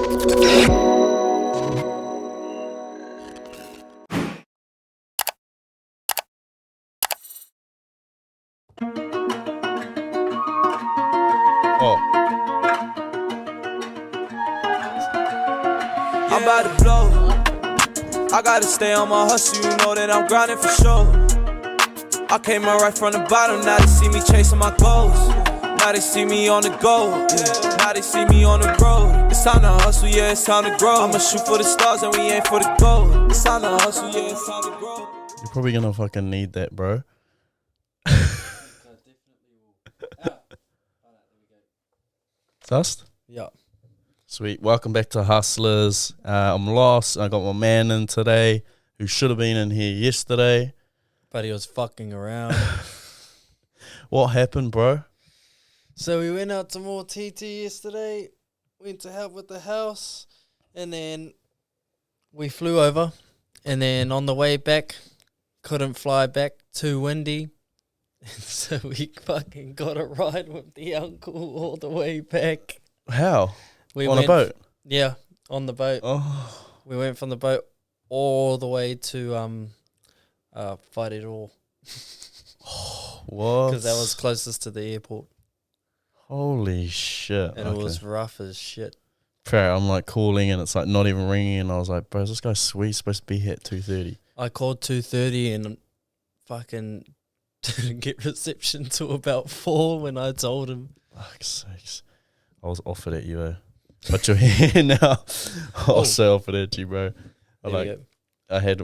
I'm about to blow. I gotta stay on my hustle, you know that I'm grinding for sure. I came up right from the bottom, now they see me chasing my goals. Now they see me on the go, yeah. Now they see me on the road. It's time to hustle, yeah, it's time to grow. I'ma shoot for the stars and we aim for the gold. It's time to hustle, yeah, it's time to grow. You're probably gonna fucking need that, bro. Dust? Yeah. Sweet. Welcome back to Hutlers. I'm lost. I got my man in today who should have been in here yesterday. But he was fucking around. What happened, bro? So we went out to more TT yesterday, went to help with the house, and then we flew over. And then on the way back, couldn't fly back, too windy. So we fucking got a ride with the uncle all the way back. How? We on went, a boat? Yeah, on the boat. Oh. We went from the boat all the way to Fight It All. What? Because that was closest to the airport. Holy shit. And it was rough as shit. Fair, I'm like calling and it's like not even ringing and I was like, bro, is this guy sweet supposed to be here at 2:30? I called 2:30 and fucking didn't get reception till about 4 when I told him. Fuck's sakes. I was offered at you, but you're here now. I was so offered at you, bro. I had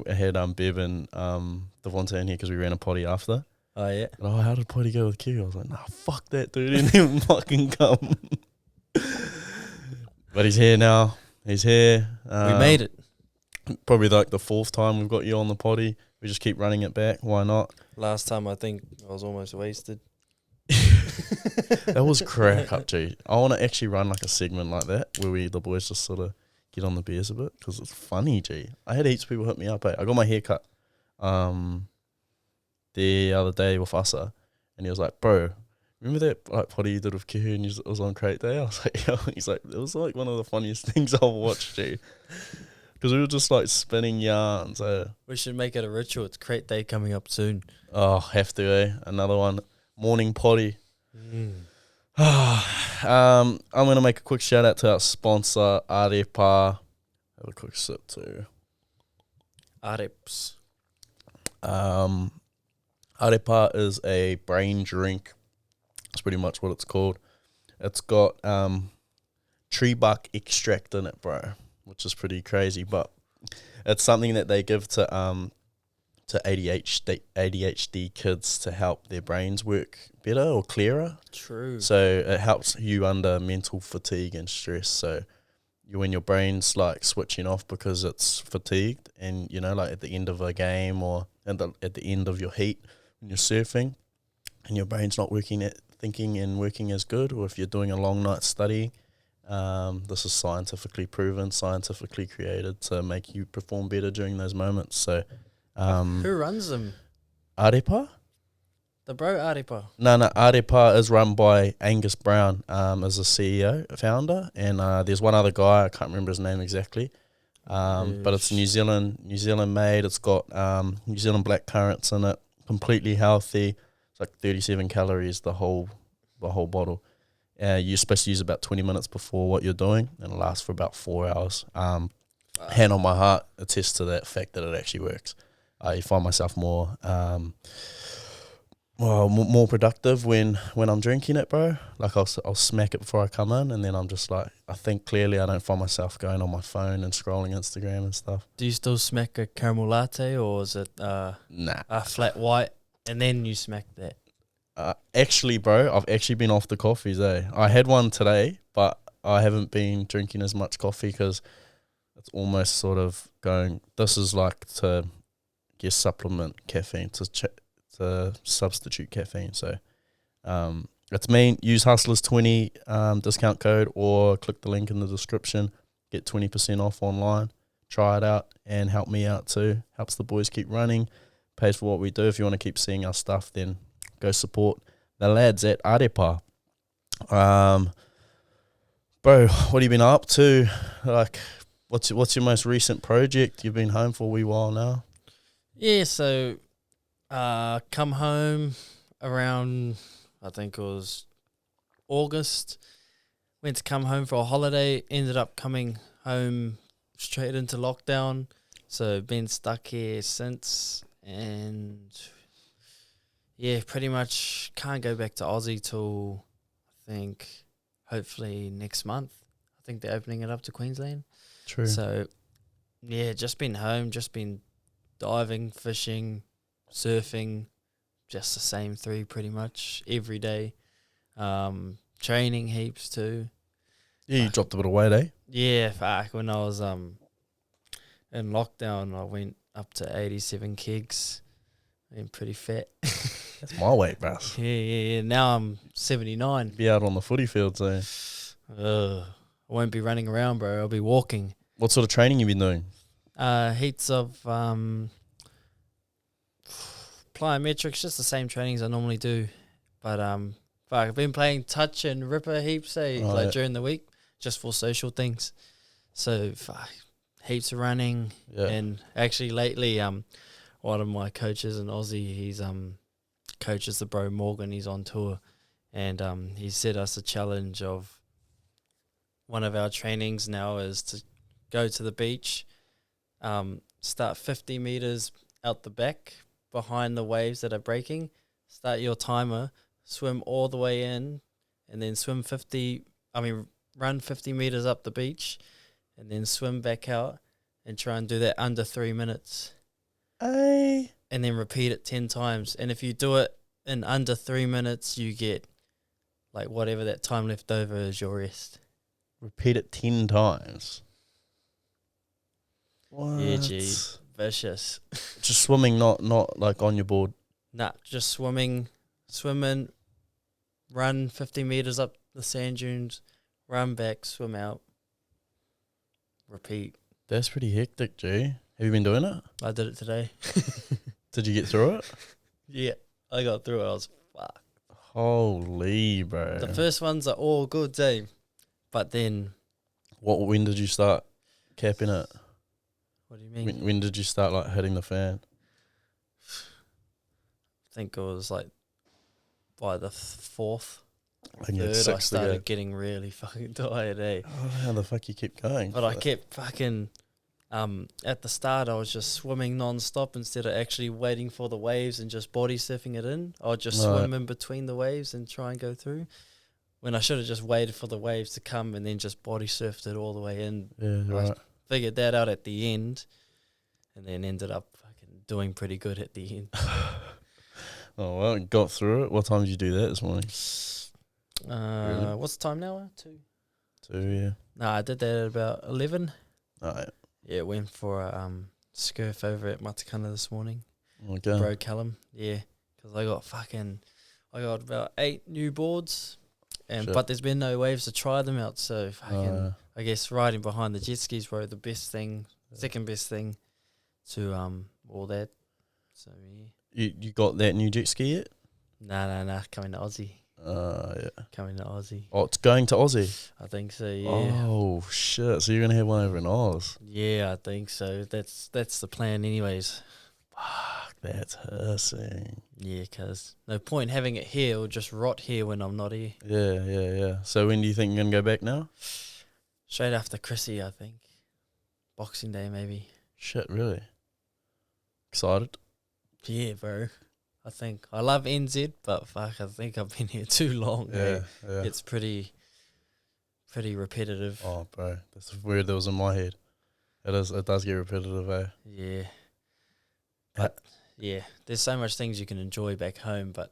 Bev and Devontae in here because we ran a potty after. Oh yeah. And, how did potty go with Kehu? I was like, nah, fuck that dude. He didn't even fucking come. But he's here now. He's here. We made it. Probably like the 4th time we've got you on the potty. We just keep running it back. Why not? Last time I think I was almost wasted. That was crack up, G. I want to actually run like a segment like that where the boys just sort of get on the beers a bit because it's funny, G. I had heaps of people hit me up. I got my hair cut the other day with Asa and he was like, bro, remember that like potty you did with Kehu and it was on crate day? I was like, yo. He's like, it was like one of the funniest things I've watched, G. Because we were just like spinning yarns. We should make it a ritual. It's crate day coming up soon. Oh, have to, Another one. Morning potty. I'm going to make a quick shout out to our sponsor, Arepa. Have a quick sip too. Areps. Arepa is a brain drink. That's pretty much what it's called. It's got tree bark extract in it, bro, which is pretty crazy. But it's something that they give to ADHD kids to help their brains work better or clearer. True. So it helps you under mental fatigue and stress. So when your brain's like switching off because it's fatigued and, like at the end of a game or at the end of your heat when you're surfing and your brain's not thinking and working as good, or if you're doing a long night study, this is scientifically proven, scientifically created to make you perform better during those moments. So who runs them? Arepa? The bro Arepa. No, Arepa is run by Angus Brown as a CEO, founder, and there's one other guy, I can't remember his name exactly, but it's New Zealand made. It's got New Zealand black currants in it, completely healthy. It's like 37 calories, the whole bottle. You're supposed to use about 20 minutes before what you're doing, and it lasts for about 4 hours. Hand on my heart, attests to that fact that it actually works. You find myself more productive when I'm drinking it, bro. Like I'll smack it before I come in, and then I'm just like, I think clearly. I don't find myself going on my phone and scrolling Instagram and stuff. Do you still smack a caramel latte, or is it nah, a flat white and then you smack that? Actually, bro, I've actually been off the coffees, I had one today, but I haven't been drinking as much coffee because it's almost sort of going, this is like to supplement caffeine, to substitute caffeine. So it's me. Use Hutlers20 discount code or click the link in the description. Get 20% off online. Try it out and help me out too. Helps the boys keep running. Pays for what we do. If you want to keep seeing our stuff, then go support the lads at Arepa. Bro, what have you been up to? like, what's your most recent project? You've been home for a wee while now. Yeah, so come home around, I think it was August. Went to come home for a holiday. Ended up coming home straight into lockdown. So been stuck here since, and yeah, pretty much can't go back to Aussie till I think hopefully next month. I think they're opening it up to Queensland. True. So yeah, just been home, just been diving, fishing, surfing, just the same three pretty much every day. Training heaps too. Yeah, you dropped a bit of weight, eh? Yeah, fuck. When I was in lockdown, I went up to 87 kegs. I'm pretty fat. That's my weight, bruh. Yeah. Now I'm 79. Be out on the footy fields, eh? I won't be running around, bro. I'll be walking. What sort of training you been doing? Heaps of plyometrics, just the same trainings I normally do. But fuck, I've been playing touch and ripper heaps, during the week, just for social things. So fuck, heaps of running. Yeah. And actually lately, one of my coaches in Aussie, he's coaches the bro Morgan. He's on tour, and he set us a challenge of one of our trainings now is to go to the beach, start 50 meters out the back behind the waves that are breaking, start your timer, swim all the way in, and then run 50 meters up the beach, and then swim back out and try and do that under 3 minutes. And then repeat it 10 times. And if you do it in under 3 minutes, you get like whatever that time left over is your rest. Repeat it 10 times. What? Yeah, gee. Vicious. Just swimming, not like on your board. Nah, just swimming, run 50 meters up the sand dunes, run back, swim out, repeat. That's pretty hectic, G. Have you been doing it? I did it today. Did you get through it? Yeah, I got through it. I was fucked. Holy, bro. The first ones are all good, eh? But then... When did you start capping it? What do you mean? When did you start, like, hitting the fan? I think it was, like, by the fourth, I think you had third, I 6 to started go. getting really fucking tired, eh? Oh, how the fuck you keep going? But I kept fucking... at the start, I was just swimming non-stop instead of actually waiting for the waves and just body surfing it in. I would just swim in between the waves and try and go through. When I should have just waited for the waves to come and then just body surfed it all the way in. Yeah, right. Figured that out at the end, and then ended up fucking doing pretty good at the end. Oh, well, got through it. What time did you do that this morning? Really? What's the time now? 2? 2, yeah. Nah, I did that at about 11. All right. Yeah, went for a scurf over at Matakana this morning. Okay. Bro Callum, yeah, because I got about 8 new boards, but there's been no waves to try them out. So fucking, I guess riding behind the jet skis were the best thing, second best thing to all that. So yeah. You got that new jet ski yet? Nah, coming to Aussie. Yeah. Coming to Aussie. Oh, it's going to Aussie? I think so, yeah. Oh, shit. So you're going to have one over in Oz? Yeah, I think so. That's the plan anyways. Fuck, that's hissing. Yeah, because no point having it here. It'll just rot here when I'm not here. Yeah. So when do you think you're going to go back now? Straight after Chrissy, I think. Boxing Day, maybe. Shit, really? Excited? Yeah, bro. I think I love NZ, but fuck, I think I've been here too long. Yeah. It's pretty repetitive. Oh, bro, that's weird. That was in my head. It does get repetitive, eh? Yeah. But yeah, there's so much things you can enjoy back home, but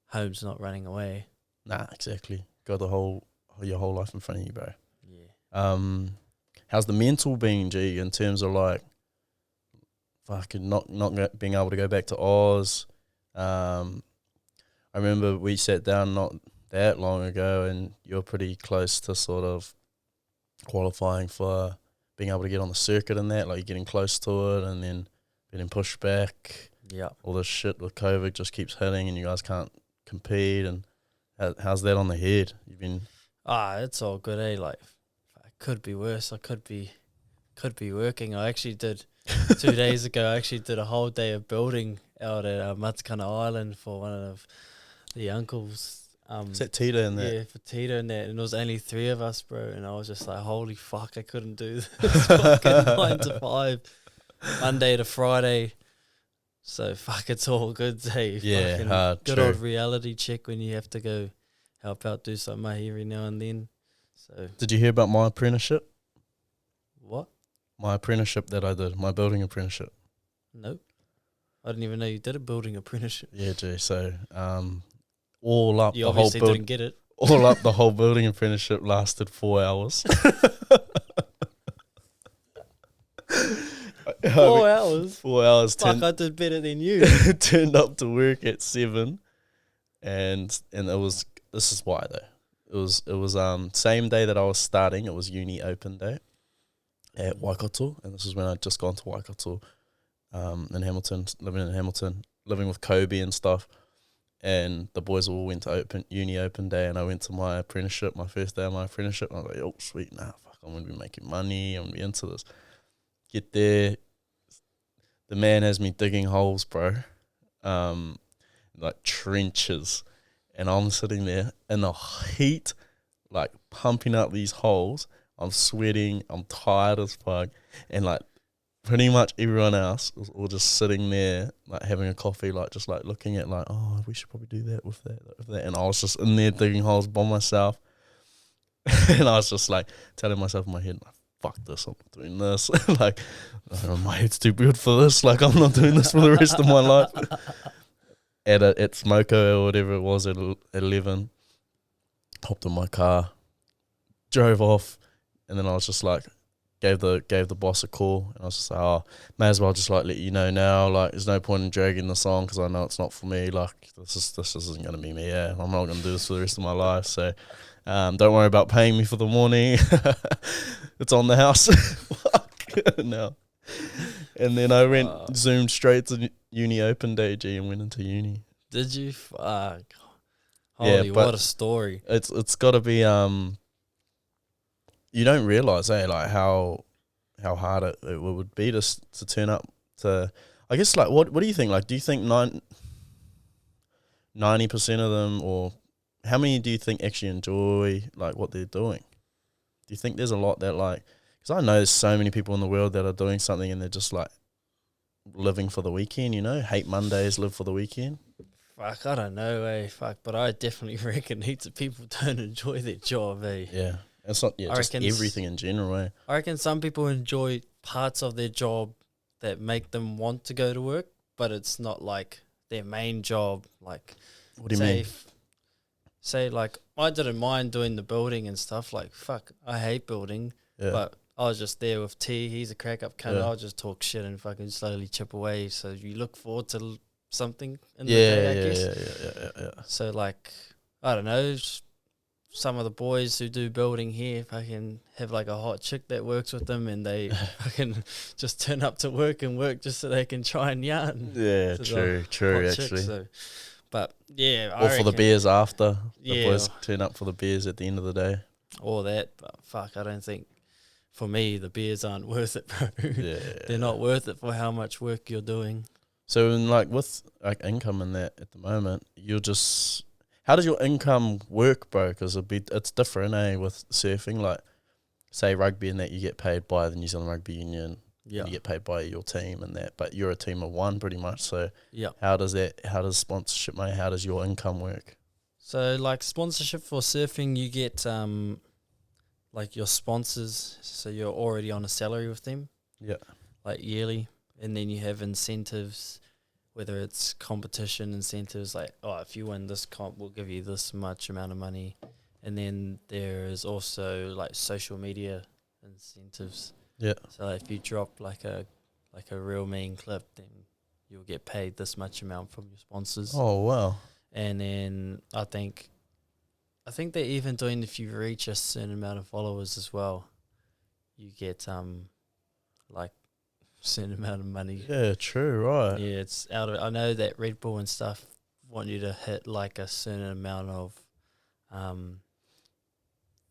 home's not running away. Nah, exactly. Got your whole life in front of you, bro. Yeah. How's the mental been, G, in terms of like fucking not being able to go back to Oz? I remember we sat down not that long ago and you're pretty close to sort of qualifying for being able to get on the circuit and that, like you're getting close to it and then getting pushed back. Yeah. All this shit with COVID just keeps hitting and you guys can't compete. And how's that on the head? You've been... It's all good, eh? Like, fuck, could be worse. I could be working. I actually did 2 days ago. I actually did a whole day of building out at Matakana Island for one of the uncles. Is that Tita in there? Yeah, for Tita and that, and it was only 3 of us, bro. And I was just like, holy fuck, I couldn't do this fucking 9 to 5, Monday to Friday. So fuck, it's all good, hey. Yeah, good true. old reality check when you have to go help out, do something every now and then. So Did you hear about my apprenticeship? what? My apprenticeship that I did, my building apprenticeship. Nope. I didn't even know you did a building apprenticeship. Yeah, G. So, all up You the whole obviously didn't get it. all up the whole building apprenticeship lasted 4 hours. 4 hours? 4 hours. Fuck, I did better than you. Turned up to work at 7, and it was. This is why though. It was same day that I was starting. It was uni open day at Waikato, and this is when I'd just gone to Waikato, in Hamilton, living with Kobe and stuff. And the boys all went to uni open day, and I went to my apprenticeship, my first day of my apprenticeship. And I was like, oh sweet, fuck, I'm gonna be making money. I'm gonna be into this. Get there, the man has me digging holes, bro, like trenches, and I'm sitting there in the heat, like pumping up these holes. I'm sweating, I'm tired as fuck, and like pretty much everyone else was all just sitting there, like having a coffee, like just like looking at like, oh, we should probably do that with that, and I was just in there digging holes by myself, and I was just like telling myself in my head, like, fuck this, I'm not doing this. Like, oh, my head's too good for this. Like, I'm not doing this for the rest of my life. At Smoko or whatever it was at 11, hopped in my car, drove off, and then I was just like, gave the boss a call, and I was just like, oh, may as well just like let you know now. Like, there's no point in dragging this on because I know it's not for me. Like, this isn't gonna be me. Yeah, I'm not gonna do this for the rest of my life. So. Don't worry about paying me for the morning. It's on the house. Fuck no. And then I zoomed straight to uni open day, G, and went into uni. Did you? Fuck. Holy, what a story. It's got to be you don't realize, like how hard it would be to turn up to. I guess like what do you think? Like, do you think 90% of them, or how many do you think actually enjoy like what they're doing? Do you think there's a lot that like, because I know there's so many people in the world that are doing something and they're just like living for the weekend, hate Mondays, live for the weekend. Fuck, I don't know, fuck, but I definitely reckon heaps of people don't enjoy their job, Yeah, it's not, just everything in general, I reckon some people enjoy parts of their job that make them want to go to work, but it's not like their main job. Like, what do you mean? Say, like, I didn't mind doing the building and stuff. Like, fuck, I hate building. Yeah. But I was just there with T. He's a crack-up cunt. I'll just talk shit and fucking slowly chip away. So you look forward to something in the day, I guess. Yeah. So, like, I don't know, some of the boys who do building here fucking have, like, a hot chick that works with them, and they fucking just turn up to work and work just so they can try and yarn. Yeah, true, actually. So, but yeah, or for the beers after. The boys turn up for the beers at the end of the day. Or that, but fuck, I don't think, for me, the beers aren't worth it, bro. Yeah. They're not worth it for how much work you're doing. So, in like with like income and that at the moment, you're just, how does your income work, bro? Because it's different, with surfing. Like, say rugby and that, you get paid by the New Zealand Rugby Union. Yeah. You get paid by your team and that, but you're a team of one pretty much. So how does sponsorship money, how does your income work? So like sponsorship for surfing, you get like your sponsors, so you're already on a salary with them. Yeah. Like yearly. And then you have incentives, whether it's competition incentives, like, oh, if you win this comp, we'll give you this much amount of money. And then there is also like social media incentives. Yeah. So if you drop like a real mean clip, then you'll get paid this much amount from your sponsors. Oh wow. And then I think they're even doing, if you reach a certain amount of followers as well, you get like a certain amount of money. Yeah, true, right. Yeah, it's out of, I know that Red Bull and stuff want you to hit like a certain amount of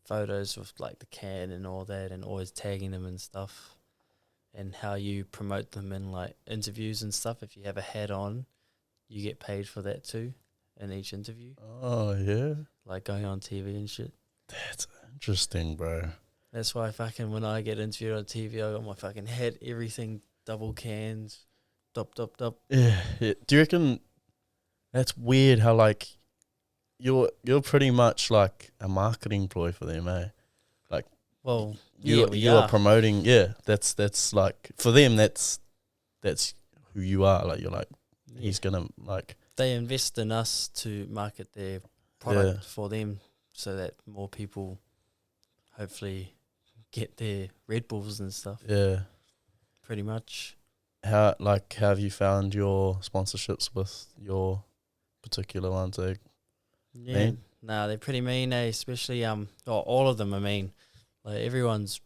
photos with like the can and all that, and always tagging them and stuff, and how you promote them in like interviews and stuff. If you have a hat on, you get paid for that too in each interview. Oh yeah, Like going on TV and shit. that's interesting, bro. That's why fucking when I get interviewed on TV, I got my fucking hat, everything, double cans, dop. Yeah. Do you reckon that's weird? How like you're pretty much like a marketing ploy for them, eh? Well, You are promoting. Yeah, that's like for them. That's who you are. Like you're like he's gonna like. They invest in us to market their product for them, so that more people hopefully get their Red Bulls and stuff. Yeah. Pretty much. How have you found your sponsorships with your particular ones? Yeah, mean? nah, they're pretty mean, especially all of them are mean. Like everyone's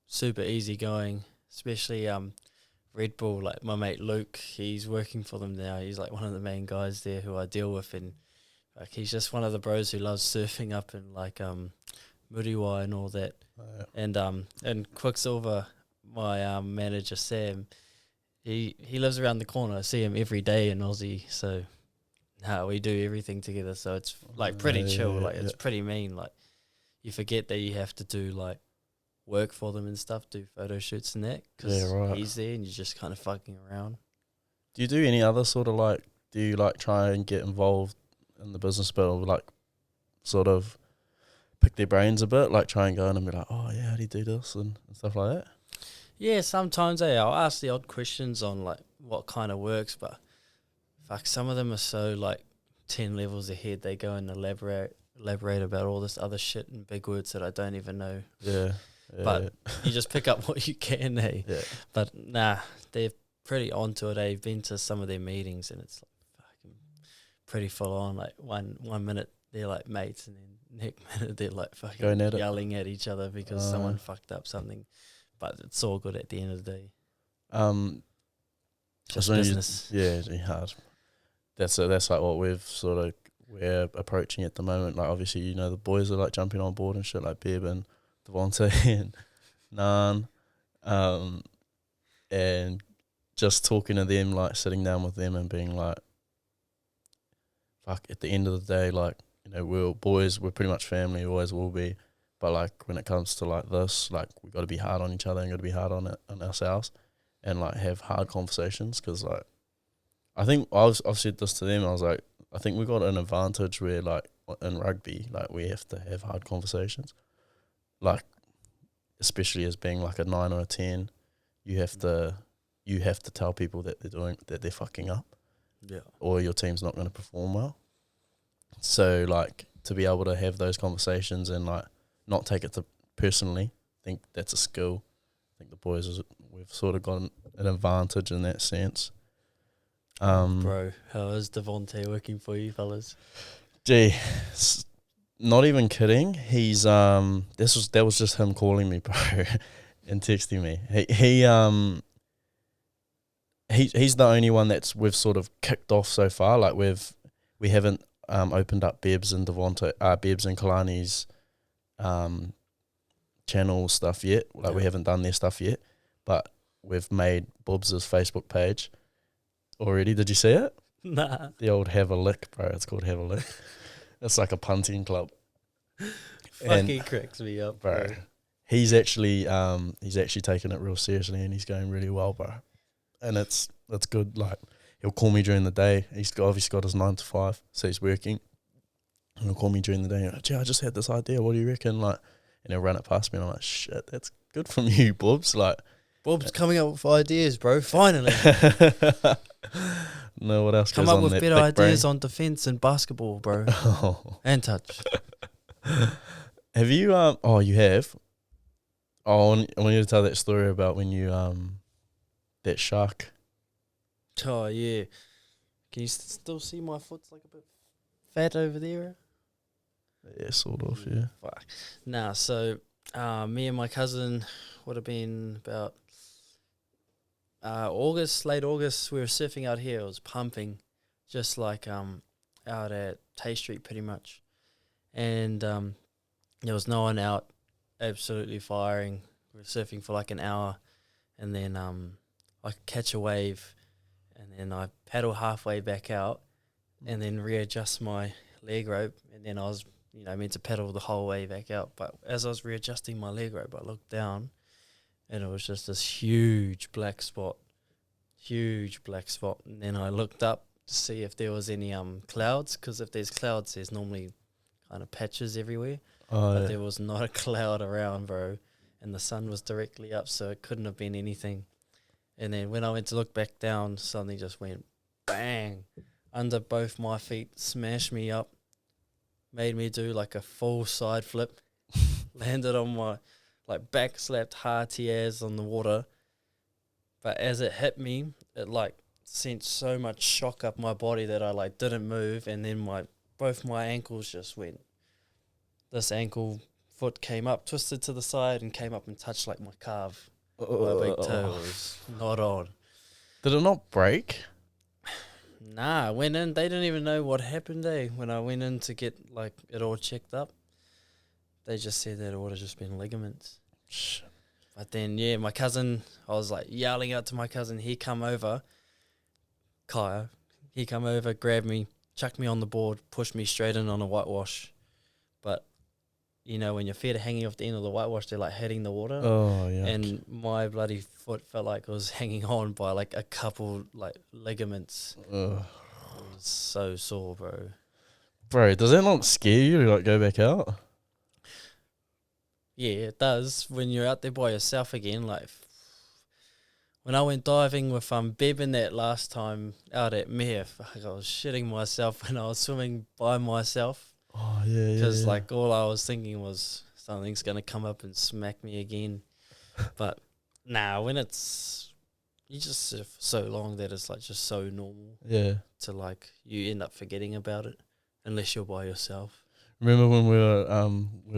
super easygoing, especially Red Bull. Like my mate Luke, he's working for them now. He's like one of the main guys there who I deal with, and like he's just one of the bros who loves surfing up in like Muriwa and all that. And Quicksilver, my manager Sam, he lives around the corner. I see him every day in Aussie, so we do everything together. So it's like pretty chill. Like it's pretty mean. Like you forget that you have to do like work for them and stuff, do photo shoots and that, because he's there and you're just kind of fucking around. Do you do any other sort of like? Do you like try and get involved in the business bit, or like sort of pick their brains a bit, like try and go in and be like, oh yeah, how do you do this and stuff like that? Yeah, sometimes I'll ask the odd questions on like what kind of works, but fuck, some of them are so like 10 levels ahead. They go and elaborate about all this other shit in big words that I don't even know. Yeah. But you just pick up what you can, eh? Yeah. But nah, they're pretty onto it. I've been to some of their meetings and it's like fucking pretty full on. Like one minute they're like mates, and then next minute they're like fucking yelling at each other because someone fucked up something. But it's all good at the end of the day. Just business. It's hard. That's like what we're approaching at the moment. Like obviously, you know, the boys are like jumping on board and shit, like Beb and Devontae and Nan, and just talking to them, like sitting down with them and being like, fuck, at the end of the day, like, you know, we're pretty much family, always will be. But like when it comes to like this, like we got to be hard on each other and got to be hard on ourselves, and like have hard conversations. Because like I think I've said this to them. I was like, I think we got an advantage where like in rugby, like we have to have hard conversations. Like especially as being like a 9 or a 10, you have to tell people that they're fucking up, or your team's not going to perform well. So like to be able to have those conversations and like not take it to personally, I think that's a skill. I think the boys we've sort of got an advantage in that sense. Bro, how is Devontae working for you fellas? Gee, not even kidding. He's that was just him calling me, bro, and texting me. He's the only one we've sort of kicked off so far. Like we haven't opened up Beb's and Beb's and Kalani's channel stuff yet. Like we haven't done their stuff yet, but we've made Bubs' Facebook page already. Did you see it? Nah. The old Have a Lick, bro. It's called Have a Lick. It's like a punting club. Fucking cracks me up, bro. He's actually taking it real seriously and he's going really well, bro. And it's good. Like he'll call me during the day. He's obviously got his 9 to 5, so he's working. And he'll call me during the day. And, gee, I just had this idea. What do you reckon? Like, and he'll run it past me. And I'm like, shit, that's good from you, Bobs. Like, Bob's coming up with ideas, bro. Finally. No, what else? Come up with better ideas on defense and basketball, bro. And touch. Have you? You have. Oh, I want you to tell that story about when you that shark. Oh yeah. Can you still see my foot's like a bit fat over there? Yeah, sort of. Yeah. Fuck. Nah. So, me and my cousin would have been about late August. We were surfing out here. It was pumping, just like out at Tay Street, pretty much. And There was no one out, absolutely firing. We were surfing for like an hour, and then I catch a wave, and then I paddle halfway back out, and then readjust my leg rope, and then I was, meant to paddle the whole way back out. But as I was readjusting my leg rope, I looked down, and it was just this huge black spot. And then I looked up to see if there was any clouds, because if there's clouds, there's normally kind of patches everywhere. But there was not a cloud around, bro, and the sun was directly up, so it couldn't have been anything. And then when I went to look back down, something just went bang under both my feet, smashed me up, made me do like a full side flip, landed on my back, slapped hard as on the water. But as it hit me, it sent so much shock up my body that I didn't move, and then both my ankles just went. This ankle foot came up, twisted to the side, and came up and touched my calf. My big toe was not on. Did it not break? Nah, I went in. They didn't even know what happened, when I went in to get it all checked up. They just said that it would have just been ligaments. Shit. But then, my cousin, I was yelling out to my cousin. He come over, Kaya. He come over, grabbed me, chucked me on the board, pushed me straight in on a whitewash. But when your feet are hanging off the end of the whitewash, they're hitting the water. Oh, yeah. And my bloody foot felt like it was hanging on by a couple ligaments. Ugh. It was so sore, bro. Bro, does that not scare you to go back out? Yeah, it does. When you're out there by yourself again, when I went diving with Beb in that last time out at Mere, I was shitting myself when I was swimming by myself. Oh, yeah, Because all I was thinking was something's going to come up and smack me again. But nah, when you just surf for so long that it's just so normal. Yeah. To you end up forgetting about it unless you're by yourself. Remember when we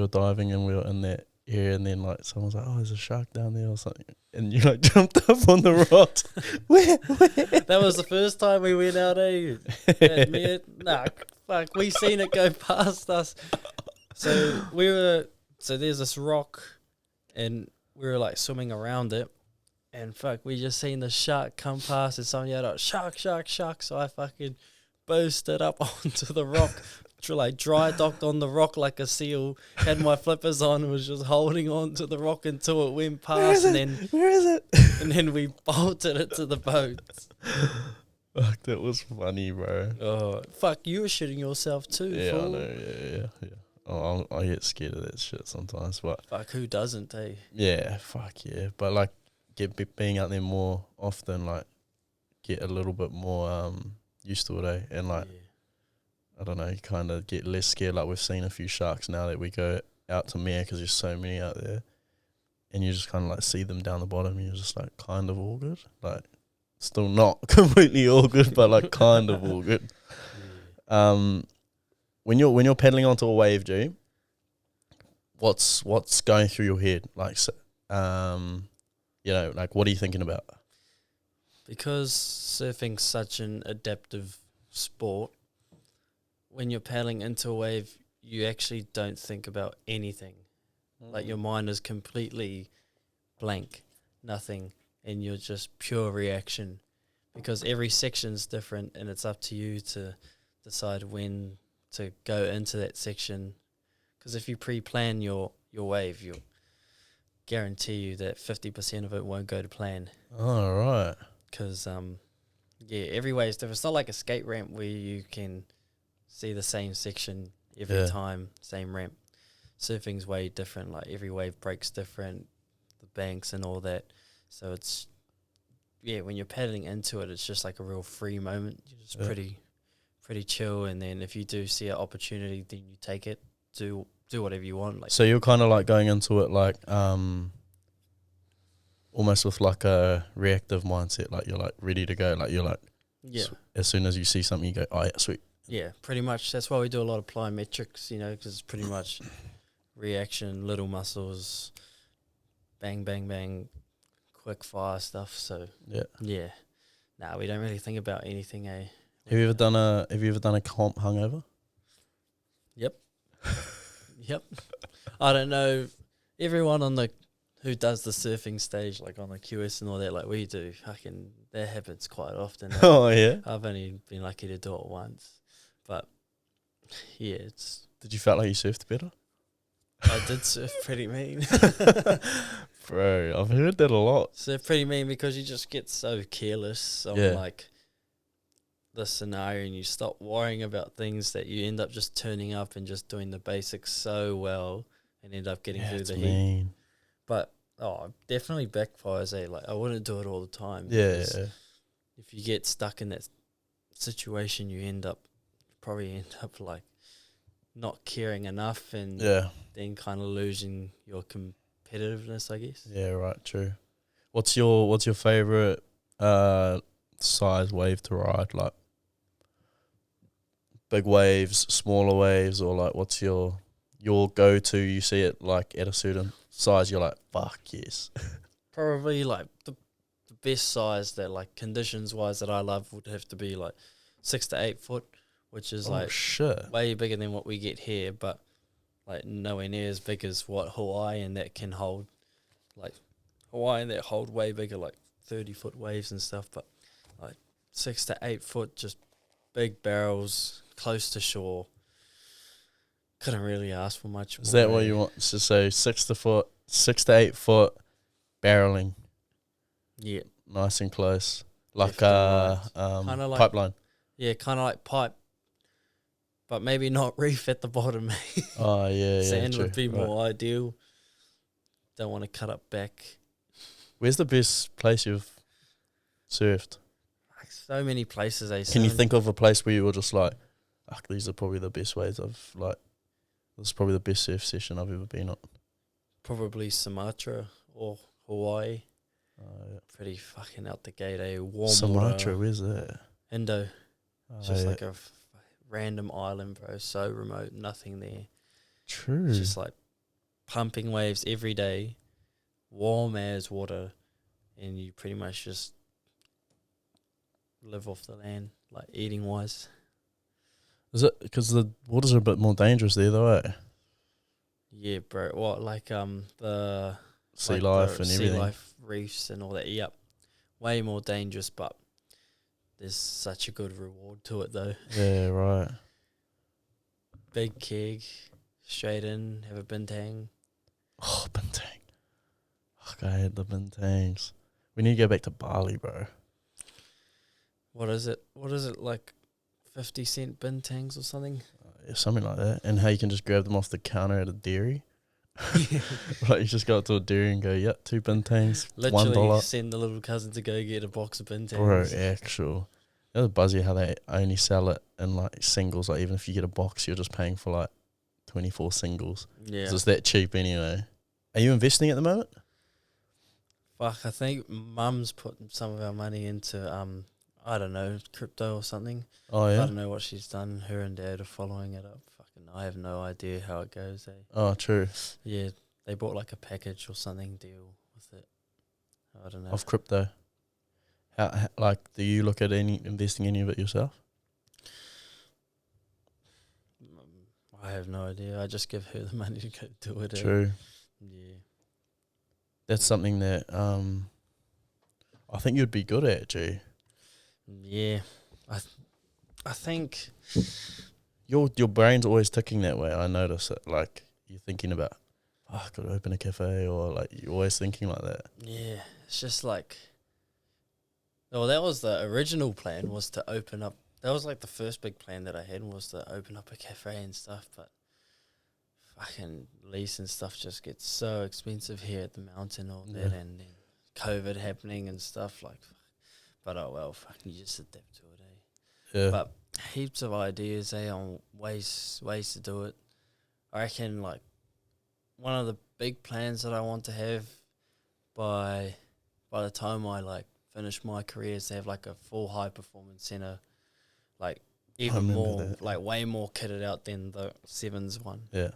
were diving and we were in that area, and then someone was like, "Oh, there's a shark down there" or something, and you jumped up on the rocks. Where? That was the first time we went out, Nah, fuck, we seen it go past us. So there's this rock, and we were swimming around it, and we just seen the shark come past, and someone yelled out, "Shark, shark, shark!" So I fucking boosted up onto the rock, dry docked on the rock like a seal, had my flippers on, was just holding on to the rock until it went past, Where is it? and then we bolted it to the boat. Fuck, that was funny, bro. Oh, fuck, you were shitting yourself too, Yeah, fool. I know, yeah. Oh, I get scared of that shit sometimes, but... Fuck, who doesn't, eh? Yeah, fuck yeah. But, being out there more often, get a little bit more used to it, eh? And, Yeah. I don't know, you kind of get less scared. We've seen a few sharks now that we go out to Mere because there's so many out there. And you just kind of, see them down the bottom, and you're just, kind of all good. Still not completely all good, but, kind of all good. Yeah. When you're pedaling onto a wave, G, what's going through your head? What are you thinking about? Because surfing's such an adaptive sport, when you're paddling into a wave, you actually don't think about anything. Your mind is completely blank, nothing, and you're just pure reaction. Because every section's different, and it's up to you to decide when to go into that section. Because if you pre-plan your wave, you'll guarantee you that 50% of it won't go to plan. Oh, right. Because, every way is different. It's not like a skate ramp where you can see the same section every time, same ramp. Surfing's way different. Every wave breaks different, the banks and all that. So it's, when you're paddling into it, it's just a real free moment. You're just pretty chill. And then if you do see an opportunity, then you take it, do whatever you want. So you're kind of going into it almost with a reactive mindset. You're ready to go. You're as soon as you see something, you go, oh yeah, sweet. Yeah, pretty much. That's why we do a lot of plyometrics, because it's pretty much reaction, little muscles, bang, bang, bang, quick fire stuff. So yeah. Nah, we don't really think about anything, eh? Have you ever done a comp hungover? Yep. Yep. I don't know. Everyone on the who does the surfing stage, like on the QS and all that, like we do, fucking that happens quite often. Oh yeah. I've only been lucky to do it once, but yeah, Did you feel like you surfed better? I did surf pretty mean. Bro, I've heard that a lot. Surf pretty mean because you just get so careless on like the scenario, and you stop worrying about things that you end up just turning up and just doing the basics so well and end up getting through the heat. But definitely backfires. Like I wouldn't do it all the time. Yeah. If you get stuck in that situation, you probably end up like not caring enough, and then kind of losing your competitiveness, I guess. Yeah, right. True. What's your favorite size wave to ride? Like big waves, smaller waves, or like what's your go to? You see it like at a certain size, you're like, fuck yes. Probably like the best size that like conditions wise that I love would have to be like 6 to 8 foot, which is way bigger than what we get here, but like nowhere near as big as what Hawaii and that can hold. Like Hawaii and that hold way bigger, like 30-foot waves and stuff, but like 6 to 8 foot, just big barrels close to shore. Couldn't really ask for much more. Is that what you want to say? 6 to 8 foot barreling. Yeah. Nice and close. Like kinda like pipeline. Yeah, kind of like pipe, but maybe not reef at the bottom. Oh, yeah, Sand true. would be more ideal. Don't want to cut up back. Where's the best place you've surfed? Like so many places. Can you think of a place where you were just like, these are probably the best ways this is probably the best surf session I've ever been on? Probably Sumatra or Hawaii. Yeah. Pretty fucking out the gate, warm Sumatra, water. where's that? Indo. It's just like a random island, bro. So remote, nothing there. True. It's just like pumping waves every day, warm as water, and you pretty much just live off the land, like eating wise. Is it because the waters are a bit more dangerous there, though, eh? Yeah, bro. What, like the sea life and everything. Sea life reefs and all that. Yep. Way more dangerous, but there's such a good reward to it, though. Yeah, right. Big keg, straight in, have a bintang. Oh, bintang. Fuck, I hate the bintangs. We need to go back to Bali, bro. What is it? Like 50-cent bintangs or something? Yeah, something like that. And how you can just grab them off the counter at a dairy. Like you just go up to a dairy and go, 2 bintangs, Literally $1. send the little cousin to go get a box of bintangs. Bro, actual. It was buzzy how they only sell it in like singles. Like even if you get a box, you're just paying for like 24 singles. Yeah. So it's that cheap anyway. Are you investing at the moment? Fuck, I think Mum's put some of our money into I don't know, crypto or something. Oh yeah. I don't know what she's done. Her and Dad are following it up. Fucking, I have no idea how it goes. Oh, true. Yeah, they bought like a package or something deal with it. I don't know. Of crypto. How like, do you look at investing any of it yourself? I have no idea. I just give her the money to go do it. True. Yeah. That's something that I think you'd be good at, G. Yeah. I think your brain's always ticking that way. I notice it. Like you're thinking about, I could open a cafe, or like you're always thinking like that. Yeah, it's just like, well, that was the original plan, was to open up. That was like the first big plan that I had, was to open up a cafe and stuff. But fucking lease and stuff just gets so expensive here at the mountain, all that, and then COVID happening and stuff like. But oh well, fucking you just adapt to it, Yeah. But heaps of ideas, on ways to do it. I reckon like one of the big plans that I want to have by the time I like finish my career is to have like a full high performance center, like even more, like way more kitted out than the Sevens one. Yeah.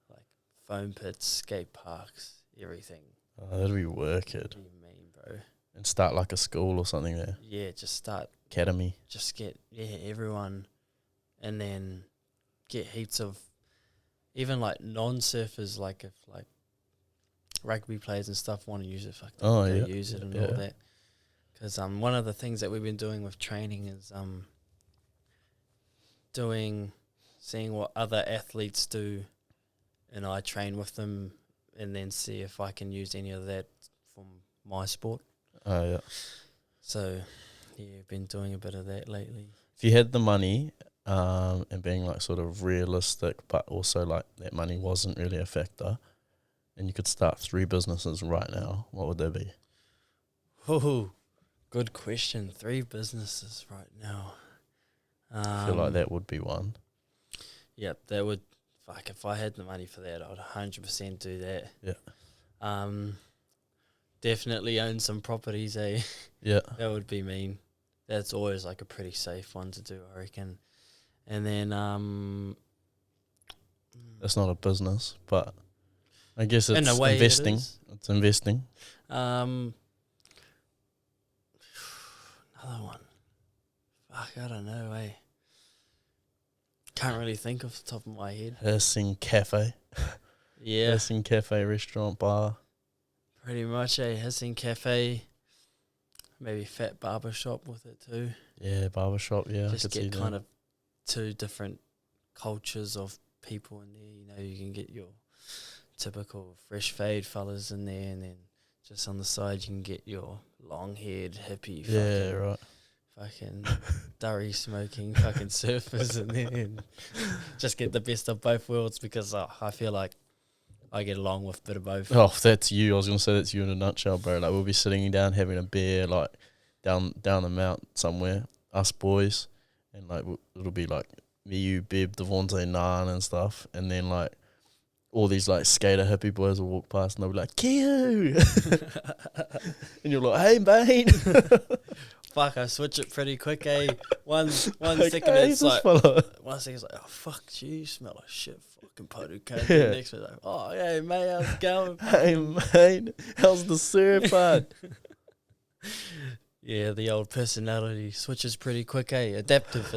Like foam pits, skate parks, everything. Oh, that'd be wicked. What do you mean, bro? And start like a school or something there. Yeah, just start. Academy. Just get, everyone, and then get heaps of even like non-surfers, like if like rugby players and stuff want to use it, they use it and all that. Because one of the things that we've been doing with training is seeing what other athletes do, and I train with them, and then see if I can use any of that from my sport. Oh yeah. So yeah, been doing a bit of that lately. If you had the money, and being like sort of realistic, but also like that money wasn't really a factor, and you could start 3 businesses right now, what would they be? Oh, good question. 3 businesses right now. I feel like that would be one. Yep, that would. Fuck, if I had the money for that, I would 100% do that. Yeah. Definitely own some properties, eh? Yeah. That would be mean. That's always like a pretty safe one to do, I reckon. And then That's not a business, but I guess it's in a way investing. it is. It's investing. Another one. Fuck, I don't know, eh? Can't really think off the top of my head. Hissing Cafe. Yeah, Hissing Cafe restaurant bar. pretty much a Hissing Cafe. Maybe Fat Barber Shop with it too. Yeah, barbershop, yeah. Just I could see get that. kind of 2 different cultures of people in there. You know, you can get your typical fresh fade fellas in there, and then just on the side you can get your long-haired hippie Yeah, right. fucking durry smoking fucking surfers in there, and just get the best of both worlds, because I feel like I get along with a bit of both. Oh, that's you. I was going to say that's you in a nutshell, bro. Like, we'll be sitting down having a beer, like, down the mount somewhere, us boys, and, like, it'll be, like, me, you, Bib, Devontae, Nan and stuff, and then, like, all these, like, skater hippie boys will walk past and they'll be like, Kehu! And you're like, hey, mate! Fuck, I switch it pretty quick, eh? One Like, second hey, it's this like, fella. 1 second it's like, oh fuck, gee, you smell like shit, fucking Potty cunt. Yeah. Next one's like, oh hey mate, how's it going? Hey, mate, how's the surf, bud? Yeah, the old personality switches pretty quick, eh? Adaptive.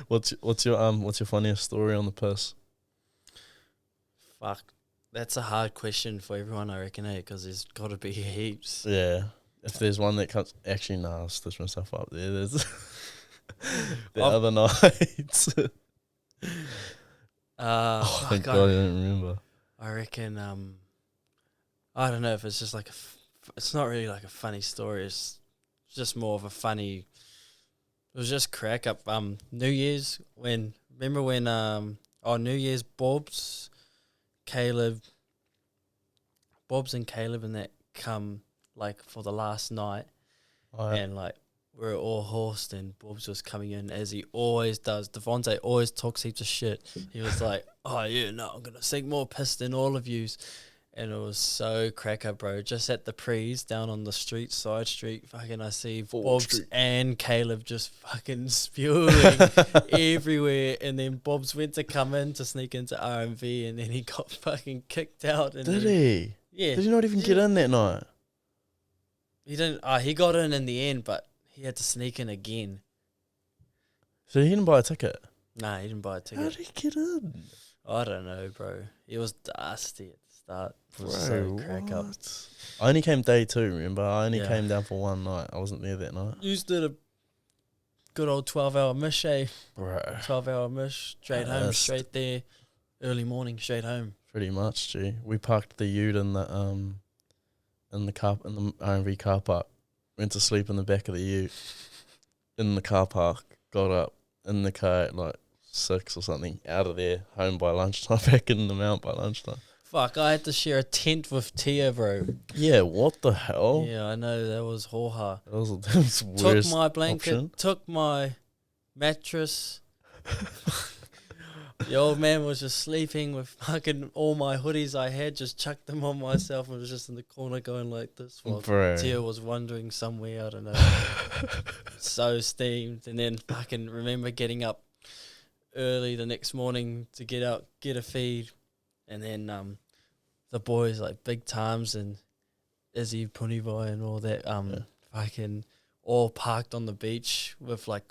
What's your funniest story on the piss? Fuck, that's a hard question for everyone, I reckon, eh? Because there's got to be heaps. Yeah. If there's one that comes... Actually, no, I'll stitch myself up there. There's... the other night. Thank God I don't remember. I reckon, I don't know if it's just like it's not really like a funny story. It's just more of a funny... It was just crack up. New Year's, remember when, New Year's, Bobs and Caleb and that come, like, for the last night, and, like, we're all horsed, and Bobs was coming in, as he always does. Devontae always talks heaps of shit. He was like, oh, yeah, no, I'm going to sink more piss than all of yous. And it was so cracker, bro. Just at the prees, down on the side street, fucking I see Bobs and Caleb just fucking spewing everywhere. And then Bobs went to come in to sneak into RMV, and then he got fucking kicked out. And Did he? Yeah. Did he not even get in that night? He didn't. He got in the end, but he had to sneak in again. So he didn't buy a ticket? Nah, he didn't buy a ticket. How did he get in? I don't know, bro. He was dusty at the start. It was Bro, so crack up. what? I only came day 2, remember? I only Yeah. came down for one night. I wasn't there that night. You did a good old 12-hour mish, eh? Bro. 12-hour mish, straight home, Yes. straight there. Early morning, straight home. Pretty much, G. We parked the ute in the RMV car park. Went to sleep in the back of the ute in the car park. Got up in the car at like 6 or something. Out of there, home by lunchtime. Back in the mount by lunchtime. Fuck, I had to share a tent with Tia, bro. Yeah, what the hell? Yeah, I know, that was hoha. That was the Took worst my blanket, option. took my mattress. The old man was just sleeping with fucking all my hoodies I had, just chucked them on myself and was just in the corner going like this while Bro. Tia was wandering somewhere, I don't know. So steamed. And then fucking remember getting up early the next morning to get out, get a feed. And then the boys like Big Times and Izzy Punivai and all that fucking all parked on the beach with like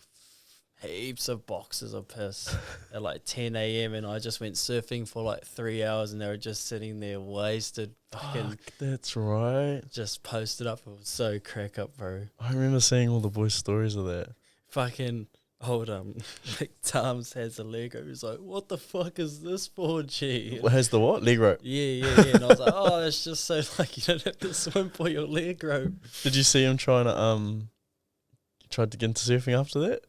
heaps of boxes of piss at like 10 a.m. and I just went surfing for like 3 hours and they were just sitting there wasted, fucking Fuck, that's right. just posted up. It was so crack up, bro. I remember seeing all the boys' stories of that. Fucking old like Tums has a Lego. He's like, what the fuck is this for, G? What has the what? Leg rope. Yeah. And I was like, oh, it's just so like you don't have to swim for your leg rope. Did you see him tried to get into surfing after that?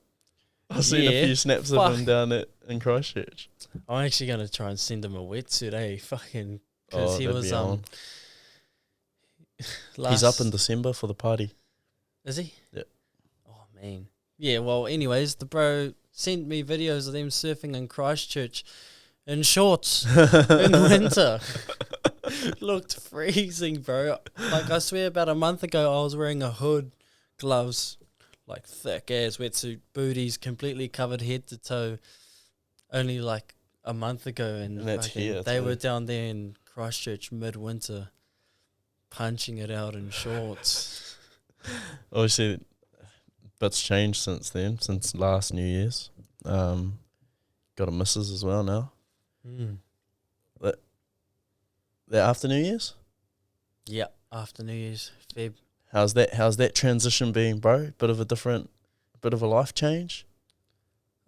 I've seen a few snaps of him down in Christchurch. I'm actually gonna try and send him a wetsuit, Fucking, because he was He's up in December for the party. Is he? Yeah. Oh man. Yeah. Well, anyways, the bro sent me videos of them surfing in Christchurch in shorts in winter. Looked freezing, bro. Like I swear, about a month ago, I was wearing a hood, gloves, like thick ass wetsuit, booties, completely covered head to toe. Only like a month ago, and that's here. They were down there in Christchurch midwinter, punching it out in shorts. Obviously, bits changed since then, since last New Year's. Got a missus as well now. That after New Year's? Yeah, after New Year's, Feb. How's that transition been, bro? Bit of a life change?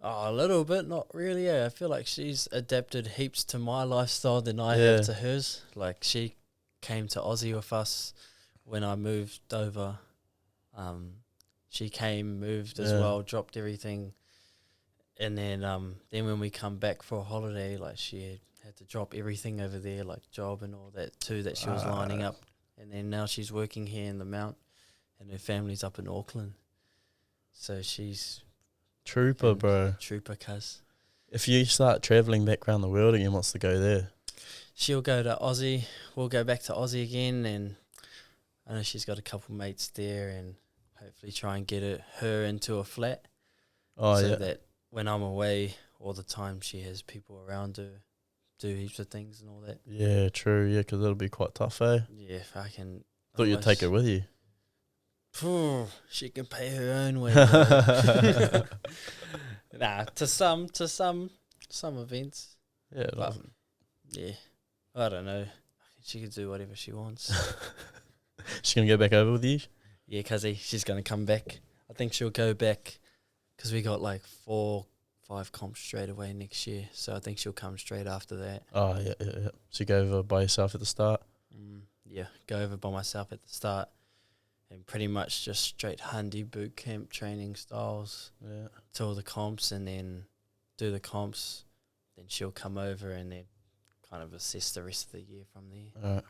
Oh, a little bit, not really. I feel like she's adapted heaps to my lifestyle than I have to hers. Like she came to Aussie with us when I moved over. She came, moved as well, dropped everything, and then when we come back for a holiday, like she had to drop everything over there, like job and all that too, that she was lining up. And then now she's working here in the Mount, and her family's up in Auckland. So she's trooper, bro. Trooper, cuz. If you start travelling back around the world again, wants to go there? She'll go to Aussie. We'll go back to Aussie again, and I know she's got a couple mates there, and hopefully try and get her into a flat. So that when I'm away all the time, she has people around her, do heaps of things and all that. Yeah, true. Yeah, because it'll be quite tough, eh? Yeah, if I can. Thought you'd take her with you. She can pay her own way. Nah, to some events. Yeah, but yeah, I don't know. She could do whatever she wants. She's gonna go back over with you. Yeah, cuzzy, she's gonna come back. I think she'll go back because we got like 4-5 comps straight away next year. So I think she'll come straight after that. Oh yeah. So you go over by yourself at the start. Yeah, go over by myself at the start. And pretty much just straight handy boot camp training styles till the comps, and then do the comps. Then she'll come over and then kind of assess the rest of the year from there. All right.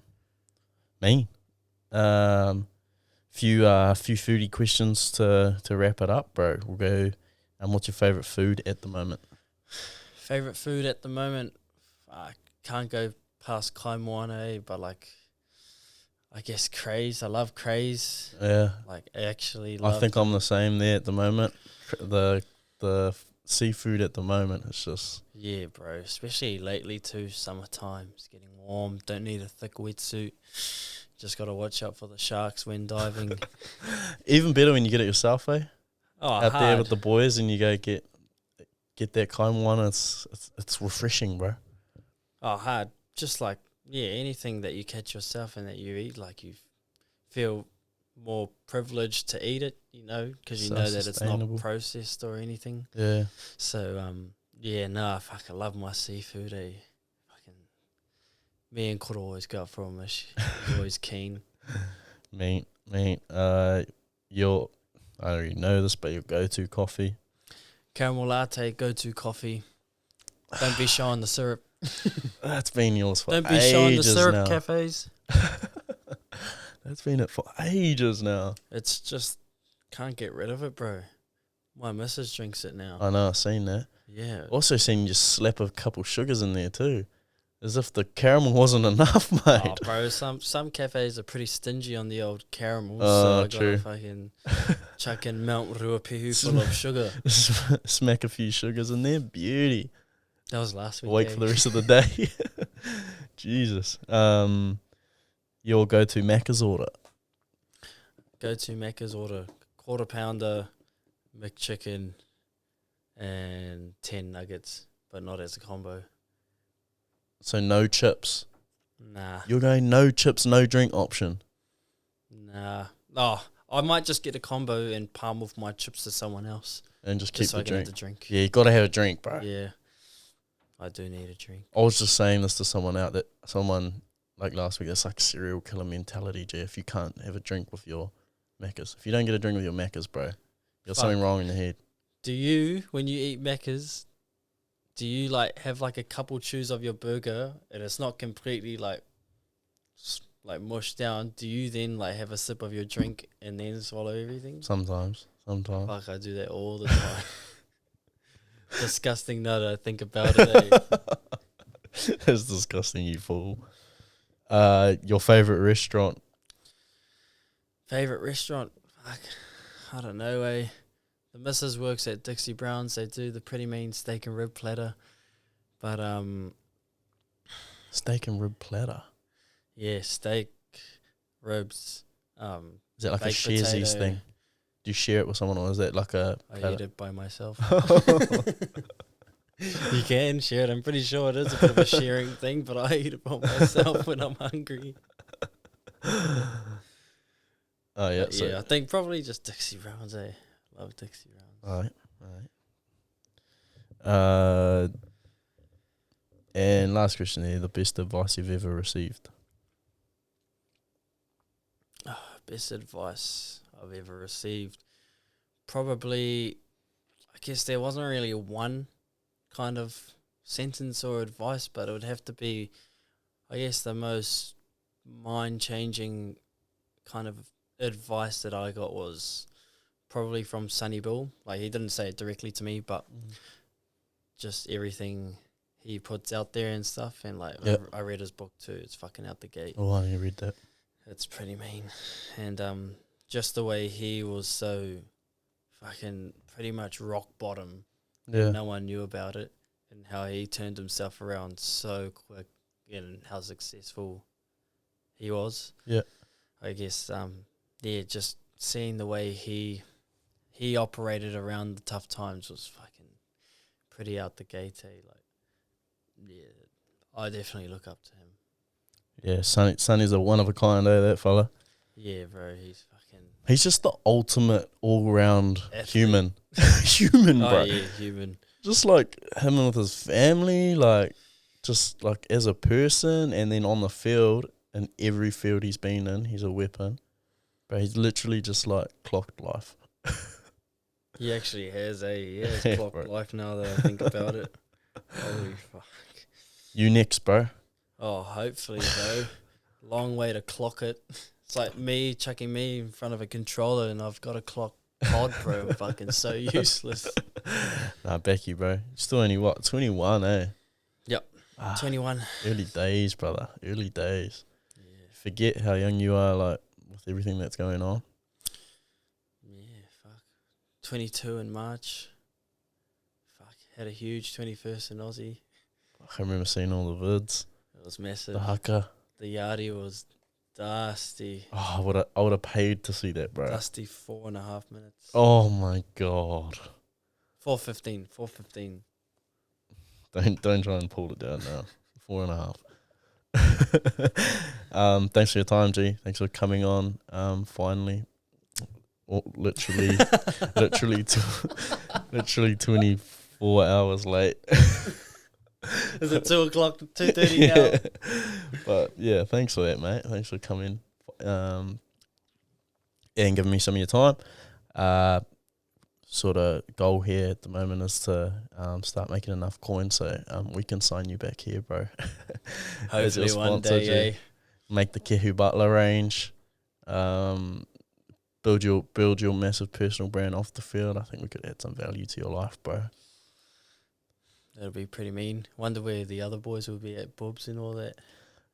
Me? Few foodie questions to wrap it up, bro. We'll go. What's your favourite food at the moment? Favourite food at the moment? I can't go past kai moana, but like, I guess craze. I love craze. Yeah. Like, I actually love. I think I'm the same there at the moment. The seafood at the moment is just. Yeah, bro. Especially lately too. Summertime. It's getting warm. Don't need a thick wetsuit. Just got to watch out for the sharks when diving. Even better when you get it yourself, eh? Oh, out hard. there with the boys, and you go get that kind one. It's refreshing, bro. Oh, hard. Just like, yeah, anything that you catch yourself and that you eat, like you feel more privileged to eat it, you know, because you know that it's not processed or anything. Yeah. So, yeah, no, fuck, I love my seafood, eh? Fucking, me and Koro always go out for a mish. He's always keen. Mate. I already know this, but your go-to coffee? Caramel latte, go-to coffee. Don't be shy on the syrup. That's been yours for ages now. Don't be shy on the syrup cafes. That's been it for ages now. It's just, can't get rid of it, bro. My missus drinks it now. I know, I've seen that. Yeah. Also seen you just slap a couple sugars in there too. As if the caramel wasn't enough, mate. Oh, bro, some cafes are pretty stingy on the old caramels. Oh, so I true. gotta fucking chuck in Mount Ruapehu full of sugar. Smack a few sugars in there. Beauty. That was last week. Wait for the rest of the day. Jesus. Your go-to Macca's order? Go-to Macca's order. Quarter pounder, McChicken, and 10 nuggets, but not as a combo. So no chips. Nah. You're going no chips, no drink option. Nah. Oh, I might just get a combo and palm off my chips to someone else. And just keep So the I can have drink. the drink. Yeah, you got to have a drink, bro. Yeah. I do need a drink. I was just saying this to someone like last week, that's like serial killer mentality, G. If you can't have a drink with your Maccas. If you don't get a drink with your Maccas, bro, you got something wrong in your head. Do you, when you eat Maccas, do you like have like a couple chews of your burger and it's not completely like mushed down? Do you then like have a sip of your drink and then swallow everything? Sometimes. Fuck, I do that all the time. Disgusting now that I think about it. It's disgusting, you fool. Your favourite restaurant? Favorite restaurant? Fuck, I don't know. The missus works at Dixie Brown's. They do the pretty mean steak and rib platter. But Steak and rib platter. yeah, steak, ribs. Is that like a baked sharesies potato. thing? Do you share it with someone, or is that like a I platter? eat it by myself. You can share it. I'm pretty sure it is a bit of a sharing thing, but I eat it by myself when I'm hungry. Oh yeah, But yeah, I think probably just Dixie Brown's. Love Dixie Brown's. Alright. And last question here, the best advice you've ever received? Best advice I've ever received. Probably, I guess there wasn't really one kind of sentence or advice, but it would have to be, I guess, the most mind-changing kind of advice that I got was probably from Sonny Bill. Like, he didn't say it directly to me, but just everything he puts out there and stuff. And like, Yep. I read his book too. It's fucking out the gate. Oh, I read that. It's pretty mean. And just the way he was so fucking pretty much rock bottom. Yeah. No one knew about it. And how he turned himself around so quick and how successful he was. Yeah. I guess, just seeing the way he operated around the tough times was fucking pretty out the gate. I definitely look up to him. Yeah, Sonny's a one of a kind, that fella. Yeah, bro, he's fucking... He's just the ultimate all-round Athlete. human. Human, bro. Oh, yeah, human. Just like him with his family, like just like as a person, and then on the field, in every field he's been in, he's a weapon. But he's literally just like clocked life. He actually has Yeah, clocked bro. life now that I think about it. Holy fuck. You next, bro. Oh, hopefully, though. Long way to clock it. It's like me chucking me in front of a controller and I've got a clock pod, bro. I'm fucking so useless. Nah, Becky, bro. You're still only, 21, eh? Yep. Ah, 21. early days, brother. Early days. Yeah. Forget how young you are, like, with everything that's going on. Yeah, fuck. 22 in March. Fuck. Had a huge 21st in Aussie. I remember seeing all the vids. It was massive. The haka. The yardie was dusty. Oh, I would have paid to see that, bro. Dusty 4.5 minutes. Oh my god. 4:15. Don't try and pull it down now. 4.5. Thanks for your time, G. Thanks for coming on. Finally. Literally 24 hours late. Is it 2 o'clock, 2:30 now? But yeah, thanks for that, mate. Thanks for coming and giving me some of your time. Sort of goal here at the moment is to start making enough coins so we can sign you back here, bro. As your Hopefully one sponsor, day, G. eh? Make the Kehu Butler range. Build your massive personal brand off the field. I think we could add some value to your life, bro. That'll be pretty mean. Wonder where the other boys will be at Bubs and all that.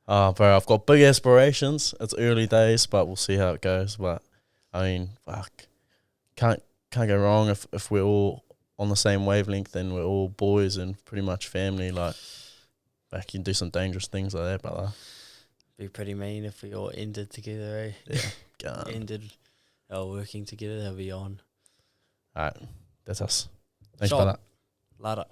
Oh, bro, I've got big aspirations. It's early days, but we'll see how it goes. But I mean, fuck, can't go wrong if we're all on the same wavelength and we're all boys and pretty much family. Like, you can do some dangerous things like that, brother. Be pretty mean if we all ended together, eh? Yeah, gun. Ended our working together, that'll be on. All right, that's us. Thanks, Shot. brother. Lada.